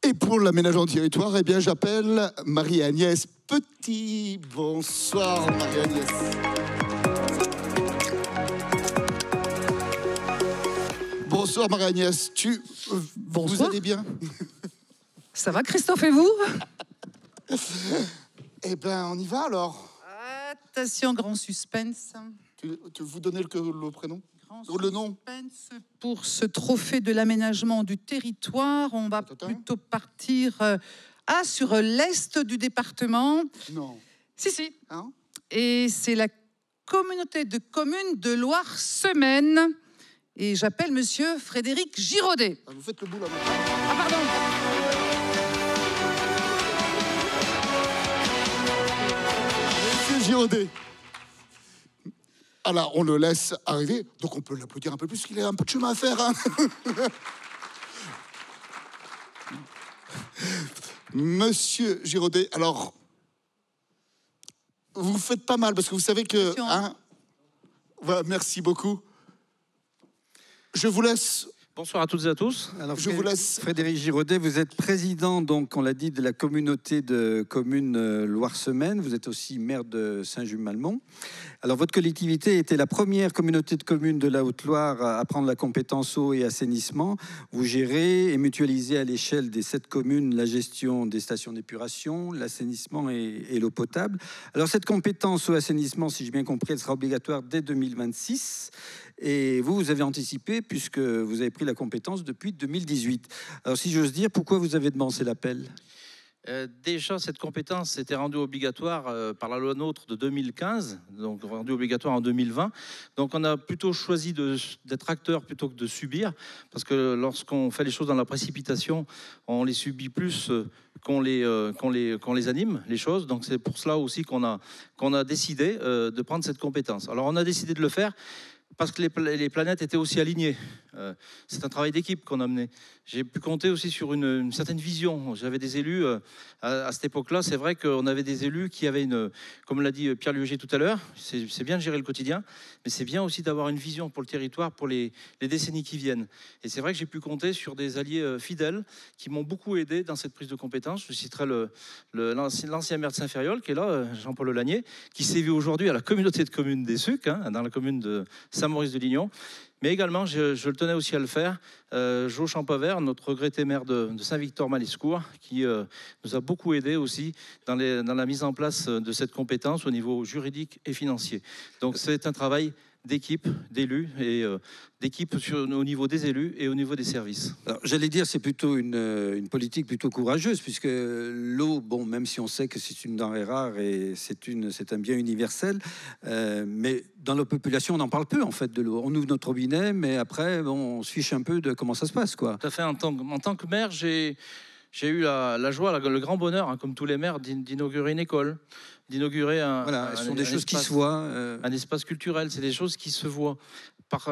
Et pour l'aménagement du territoire, eh bien, j'appelle Marie-Agnès Petit. Bonsoir, Marie-Agnès. Bonsoir, Marie-Agnès. Vous allez bien? Ça va, Christophe, et vous? Eh bien, on y va alors. Attention, grand suspense. Tu vous donnez le prénom? Le nom? Pour ce trophée de l'aménagement du territoire, on va plutôt partir sur l'est du département. Non. Si. Hein? Et c'est la communauté de communes de Loire-Semaine. Et j'appelle monsieur Frédéric Giraudet. Vous faites le bout là. Ah, pardon. Monsieur Giraudet. Alors, on le laisse arriver, donc on peut l'applaudir un peu plus, parce qu'il a un peu de chemin à faire. Hein. Monsieur Giraudet, alors, vous faites pas mal, parce que vous savez que... Hein, voilà, merci beaucoup. Je vous laisse... Bonsoir à toutes et à tous. Alors, je vous laisse. Frédéric Giraudet, vous êtes président, donc, on l'a dit, de la communauté de communes Loire-Semaine. Vous êtes aussi maire de Saint-Just-Malmont. Alors, votre collectivité était la première communauté de communes de la Haute-Loire à prendre la compétence eau et assainissement. Vous gérez et mutualisez à l'échelle des 7 communes la gestion des stations d'épuration, l'assainissement et l'eau potable. Alors, cette compétence eau et assainissement, si j'ai bien compris, elle sera obligatoire dès 2026. Et vous avez anticipé puisque vous avez pris la compétence depuis 2018. Alors, si j'ose dire, pourquoi vous avez demandé l'appel ? Déjà, cette compétence était rendue obligatoire par la loi NOTRe de 2015, donc rendue obligatoire en 2020. Donc, on a plutôt choisi d'être acteur plutôt que de subir, parce que lorsqu'on fait les choses dans la précipitation, on les subit plus qu'on les anime, les choses. Donc, c'est pour cela aussi qu'on a décidé de prendre cette compétence. Alors, on a décidé de le faire parce que les planètes étaient aussi alignées. C'est un travail d'équipe qu'on a mené. J'ai pu compter aussi sur une certaine vision. J'avais des élus, à cette époque-là, c'est vrai qu'on avait des élus qui avaient comme l'a dit Pierre Lueger tout à l'heure, c'est bien de gérer le quotidien, mais c'est bien aussi d'avoir une vision pour le territoire, pour les décennies qui viennent. Et c'est vrai que j'ai pu compter sur des alliés fidèles qui m'ont beaucoup aidé dans cette prise de compétence. Je citerai l'ancien maire de Saint-Ferriol, qui est là, Jean-Paul Lagnier, qui sévit aujourd'hui à la communauté de communes des Sucs, dans la commune de Saint-Maurice-de-Lignon. Mais également, je le tenais aussi à le faire, Jo Champavert, notre regretté maire de Saint-Victor-Maliscourt, qui nous a beaucoup aidé aussi dans la mise en place de cette compétence au niveau juridique et financier. Donc c'est un travail d'équipe, d'élus et d'équipe au niveau des élus et au niveau des services. J'allais dire, c'est plutôt une politique plutôt courageuse, puisque l'eau, bon, même si on sait que c'est une denrée rare et c'est un bien universel, mais dans la population, on en parle peu en fait de l'eau. On ouvre notre robinet, mais après, bon, on se fiche un peu de comment ça se passe, quoi. Tout à fait. En tant que maire, j'ai eu la joie, le grand bonheur, comme tous les maires, d'inaugurer une école, d'inaugurer ce sont des choses qui se voient. Un espace culturel, c'est des choses qui se voient.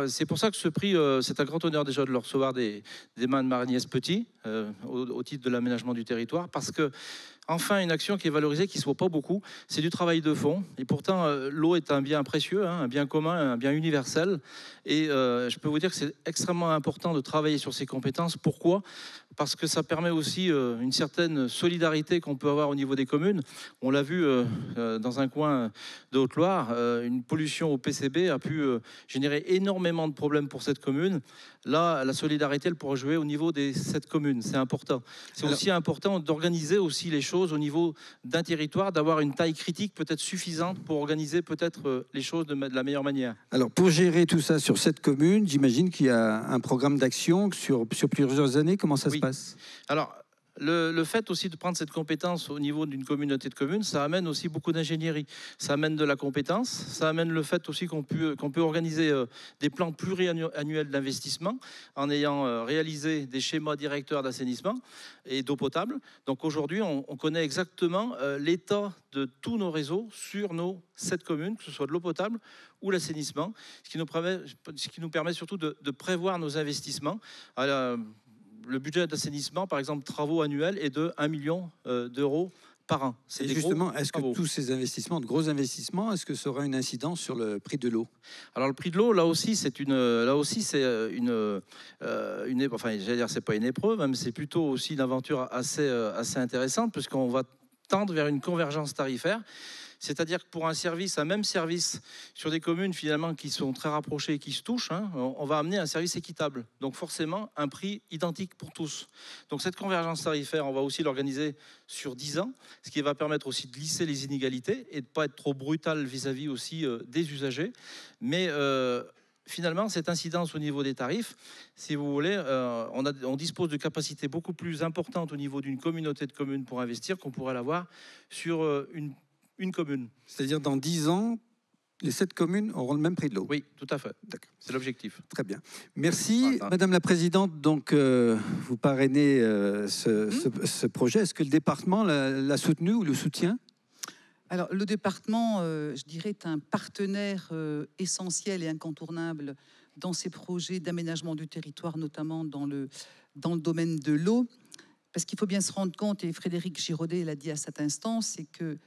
C'est pour ça que ce prix, c'est un grand honneur déjà de le recevoir des mains de Marie-Agnès Petit, au titre de l'aménagement du territoire, parce que enfin une action qui est valorisée, qui ne se voit pas beaucoup, c'est du travail de fond. Et pourtant, l'eau est un bien précieux, un bien commun, un bien universel. Et je peux vous dire que c'est extrêmement important de travailler sur ces compétences. Pourquoi ? Parce que ça permet aussi une certaine solidarité qu'on peut avoir au niveau des communes. On l'a vu dans un coin de Haute-Loire, une pollution au PCB a pu générer énormément de problèmes pour cette commune. Là, la solidarité, elle pourra jouer au niveau des 7 communes. C'est important. C'est aussi important d'organiser aussi les choses au niveau d'un territoire, d'avoir une taille critique peut-être suffisante pour organiser peut-être les choses de la meilleure manière. Alors, pour gérer tout ça sur 7 communes, j'imagine qu'il y a un programme d'action sur plusieurs années. Comment ça se passe ? Alors, le fait aussi de prendre cette compétence au niveau d'une communauté de communes, ça amène aussi beaucoup d'ingénierie. Ça amène de la compétence, ça amène le fait aussi qu'on peut organiser des plans pluriannuels d'investissement en ayant réalisé des schémas directeurs d'assainissement et d'eau potable. Donc aujourd'hui, on connaît exactement l'état de tous nos réseaux sur nos 7 communes, que ce soit de l'eau potable ou l'assainissement, ce qui nous permet surtout de prévoir nos investissements. Le budget d'assainissement, par exemple, travaux annuels, est de 1 million d'euros par an. Et justement, est-ce que tous ces investissements, de gros investissements, est-ce que ça aura une incidence sur le prix de l'eau? Alors le prix de l'eau, là aussi, c'est enfin, j'allais dire, c'est pas une épreuve, mais c'est plutôt aussi une aventure assez intéressante, puisqu'on va tendre vers une convergence tarifaire. C'est-à-dire que pour un même service, sur des communes finalement qui sont très rapprochées et qui se touchent, on va amener un service équitable. Donc forcément, un prix identique pour tous. Donc cette convergence tarifaire, on va aussi l'organiser sur 10 ans, ce qui va permettre aussi de lisser les inégalités et de ne pas être trop brutal vis-à-vis aussi des usagers. Mais finalement, cette incidence au niveau des tarifs, si vous voulez, on dispose de capacités beaucoup plus importantes au niveau d'une communauté de communes pour investir qu'on pourrait l'avoir sur une commune. C'est-à-dire dans 10 ans, les 7 communes auront le même prix de l'eau. Oui, tout à fait. C'est l'objectif. Très bien. Merci, Madame la Présidente. Donc, vous parrainez ce projet. Est-ce que le département l'a soutenu ou le soutient? Alors, le département, je dirais, est un partenaire essentiel et incontournable dans ces projets d'aménagement du territoire, notamment dans le domaine de l'eau. Parce qu'il faut bien se rendre compte, et Frédéric Giraudet l'a dit à cet instant, c'est que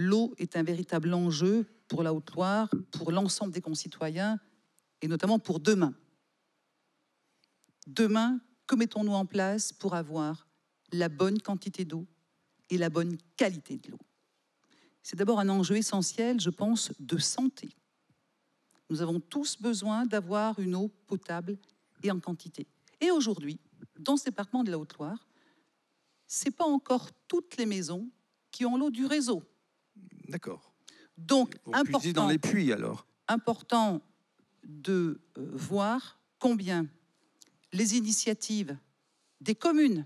l'eau est un véritable enjeu pour la Haute-Loire, pour l'ensemble des concitoyens, et notamment pour demain. Demain, que mettons-nous en place pour avoir la bonne quantité d'eau et la bonne qualité de l'eau? C'est d'abord un enjeu essentiel, je pense, de santé. Nous avons tous besoin d'avoir une eau potable et en quantité. Et aujourd'hui, dans ce département de la Haute-Loire, ce n'est pas encore toutes les maisons qui ont l'eau du réseau. D'accord. Donc, important dans les puits, alors. Important de voir combien les initiatives des communes,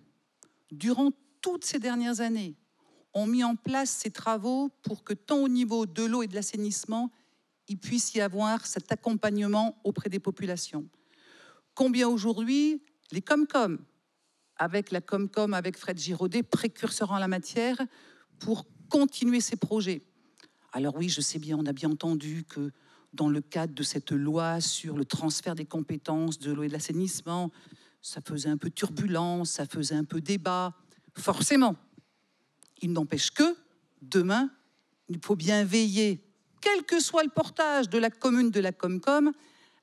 durant toutes ces dernières années, ont mis en place ces travaux pour que tant au niveau de l'eau et de l'assainissement, il puisse y avoir cet accompagnement auprès des populations. Combien aujourd'hui, les Comcom, avec la Comcom, avec Fred Giraudet, précurseur en la matière, pour continuer ces projets. Alors oui, je sais bien, on a bien entendu que dans le cadre de cette loi sur le transfert des compétences de l'eau et de l'assainissement, ça faisait un peu turbulence, ça faisait un peu débat. Forcément, il n'empêche que, demain, il faut bien veiller, quel que soit le portage de la commune de la Comcom,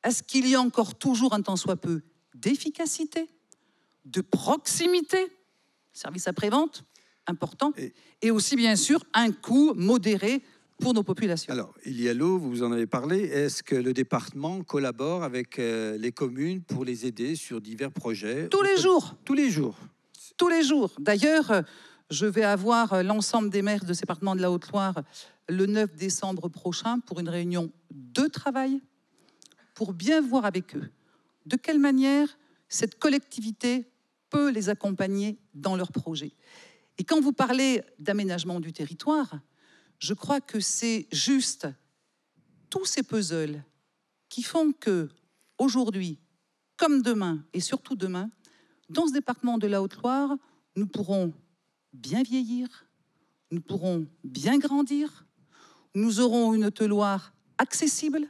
à ce qu'il y ait encore toujours un tant soit peu d'efficacité, de proximité, service après-vente, important, et aussi bien sûr un coût modéré pour nos populations. Alors, il y a l'eau, vous en avez parlé. Est-ce que le département collabore avec les communes pour les aider sur divers projets? Tous les jours. Tous les jours. Tous les jours. D'ailleurs, je vais avoir l'ensemble des maires de ce département de la Haute-Loire le 9 décembre prochain pour une réunion de travail pour bien voir avec eux de quelle manière cette collectivité peut les accompagner dans leurs projets. Et quand vous parlez d'aménagement du territoire, je crois que c'est juste tous ces puzzles qui font que aujourd'hui, comme demain, et surtout demain, dans ce département de la Haute-Loire, nous pourrons bien vieillir, nous pourrons bien grandir, nous aurons une Haute-Loire accessible,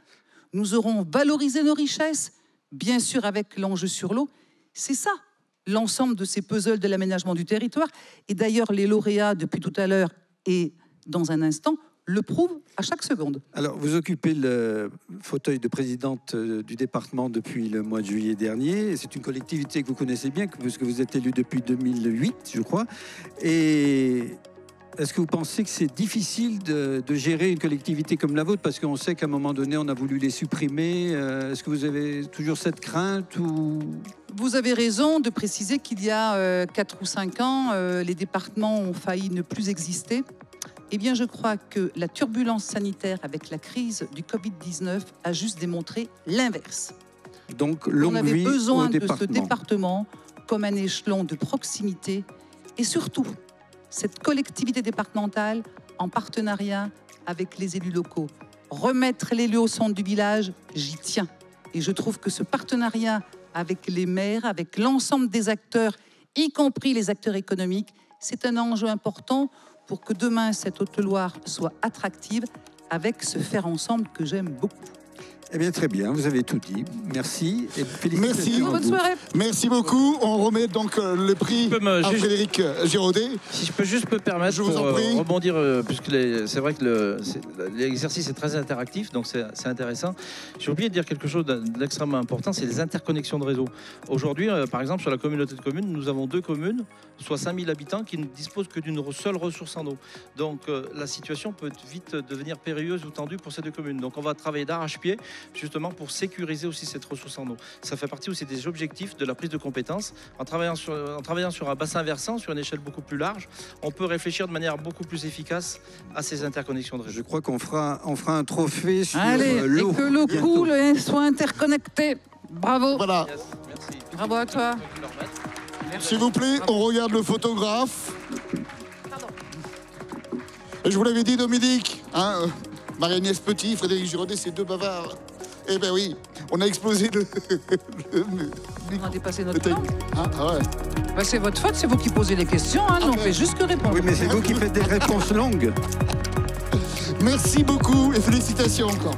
nous aurons valorisé nos richesses, bien sûr avec l'enjeu sur l'eau. C'est ça, l'ensemble de ces puzzles de l'aménagement du territoire. Et d'ailleurs, les lauréats, depuis tout à l'heure et dans un instant, le prouvent à chaque seconde. Alors, vous occupez le fauteuil de présidente du département depuis le mois de juillet dernier. C'est une collectivité que vous connaissez bien, puisque vous êtes élu depuis 2008, je crois. Et est-ce que vous pensez que c'est difficile de gérer une collectivité comme la vôtre? Parce qu'on sait qu'à un moment donné, on a voulu les supprimer. Est-ce que vous avez toujours cette crainte ou... Vous avez raison de préciser qu'il y a 4 ou 5 ans, les départements ont failli ne plus exister. Eh bien, je crois que la turbulence sanitaire avec la crise du Covid-19 a juste démontré l'inverse. Donc, longue vie au département. On avait besoin de ce département comme un échelon de proximité et surtout, cette collectivité départementale en partenariat avec les élus locaux. Remettre l'élu au centre du village, j'y tiens. Et je trouve que ce partenariat avec les maires, avec l'ensemble des acteurs, y compris les acteurs économiques, c'est un enjeu important pour que demain, cette Haute-Loire soit attractive avec ce faire ensemble que j'aime beaucoup. Eh bien, très bien, vous avez tout dit. Merci et Merci. félicitations. Bonne soirée. Merci beaucoup. On remet donc le prix à Frédéric Giraudet. Si je peux juste me permettre, Je vous en prie. rebondir, puisque c'est vrai que l'exercice est très interactif, donc c'est intéressant. J'ai oublié de dire quelque chose d'extrêmement important, c'est les interconnexions de réseau. Aujourd'hui, par exemple, sur la communauté de communes, nous avons 2 communes, soit 5000 habitants, qui ne disposent que d'une seule ressource en eau. Donc la situation peut vite devenir périlleuse ou tendue pour ces 2 communes. Donc on va travailler d'arrache-pied, justement pour sécuriser aussi cette ressource en eau. Ça fait partie aussi des objectifs de la prise de compétences. En travaillant sur un bassin versant, sur une échelle beaucoup plus large, on peut réfléchir de manière beaucoup plus efficace à ces interconnexions de réseau. Je crois qu'on fera un trophée sur Allez, l'eau. et que l'eau coule et soit interconnectée. Bravo. Voilà. Yes, merci. Bravo à toi. S'il vous plaît, on regarde le photographe. Je vous l'avais dit, Dominique, hein, Marie-Agnès Petit, Frédéric Giraudet, c'est 2 bavards. Eh ben oui, on a explosé le On a dépassé notre temps. Ah ouais. Bah, c'est votre faute, c'est vous qui posez les questions. Hein, nous, on fait juste que répondre. Oui, mais c'est vous qui faites des réponses longues. Merci beaucoup et félicitations encore.